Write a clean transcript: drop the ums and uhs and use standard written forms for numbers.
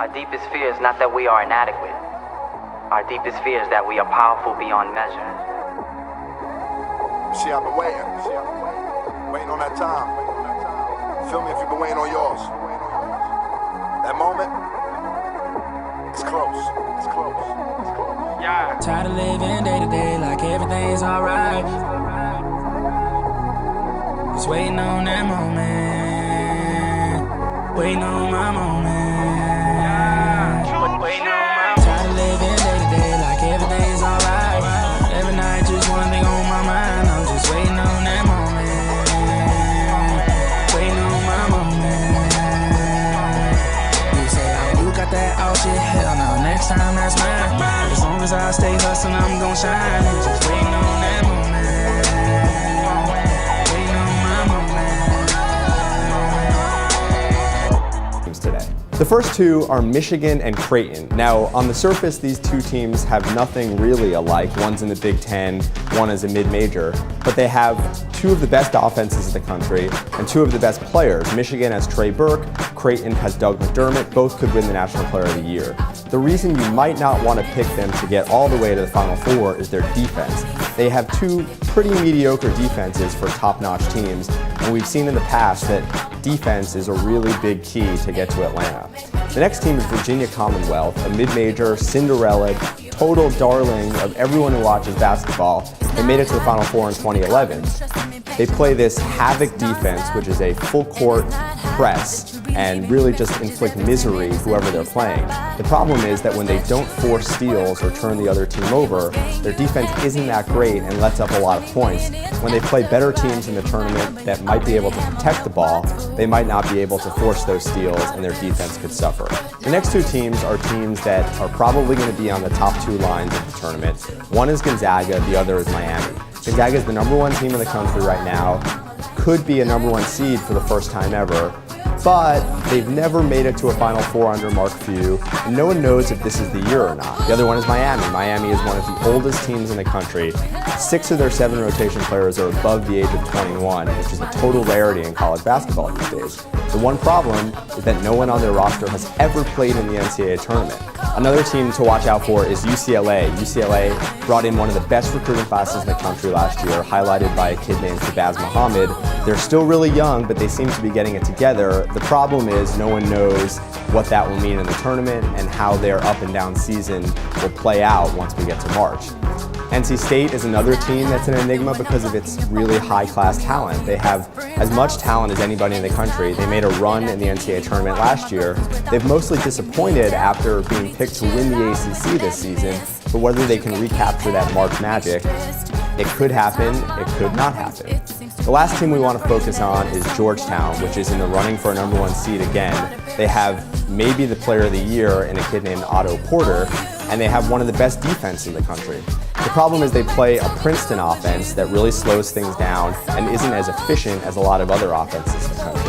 Our deepest fear is not that we are inadequate. Our deepest fear is that we are powerful beyond measure. See, I've been waiting. Waiting on that time. Feel me if you've been waiting on yours. That moment, it's close. It's close. It's close. Yeah. Tired of living day to day like everything's alright. Just waiting on that moment. Waiting on my moment. Waiting on my moment. Tired of living day to day like everything's alright. Every night just one thing on my mind. I'm just waiting on that moment. Waiting on my moment. You say, oh, you got that all shit. Hell no, next time that's mine. As long as I stay hustling, I'm gon' shine. I'm just waiting on that moment. Waiting on my moment. Today. The first two are Michigan and Creighton. Now, on the surface, these two teams have nothing really alike. One's in the Big Ten, one is a mid-major, but they have two of the best offenses in the country and two of the best players. Michigan has Trey Burke, Creighton has Doug McDermott. Both could win the National Player of the Year. The reason you might not want to pick them to get all the way to the Final Four is their defense. They have two pretty mediocre defenses for top-notch teams, and we've seen in the past that defense is a really big key to get to Atlanta. The next team is Virginia Commonwealth, a mid-major, Cinderella, total darling of everyone who watches basketball. They made it to the Final Four in 2011. They play this havoc defense, which is a full-court press, and really just inflict misery whoever they're playing. The problem is that when they don't force steals or turn the other team over, their defense isn't that great and lets up a lot of points. When they play better teams in the tournament that might be able to protect the ball, they might not be able to force those steals and their defense could suffer. The next two teams are teams that are probably going to be on the top two lines of the tournament. One is Gonzaga, the other is Miami. Gonzaga is the #1 team in the country right now, could be a #1 seed for the first time ever, but they've never made it to a Final Four under Mark Few, and no one knows if this is the year or not. The other one is Miami. Miami is one of the oldest teams in the country. 6 of their 7 rotation players are above the age of 21, which is a total rarity in college basketball these days. The one problem is that no one on their roster has ever played in the NCAA tournament. Another team to watch out for is UCLA. UCLA brought in one of the best recruiting classes in the country last year, highlighted by a kid named Shabazz Muhammad. They're still really young, but they seem to be getting it together. The problem is no one knows what that will mean in the tournament and how their up and down season will play out once we get to March. NC State is another team that's an enigma because of its really high-class talent. They have as much talent as anybody in the country. They made a run in the NCAA tournament last year. They've mostly disappointed after being picked to win the ACC this season, but whether they can recapture that March magic, it could happen, it could not happen. The last team we want to focus on is Georgetown, which is in the running for a #1 seed again. They have maybe the player of the year in a kid named Otto Porter, and they have one of the best defense in the country. The problem is they play a Princeton offense that really slows things down and isn't as efficient as a lot of other offenses in the country.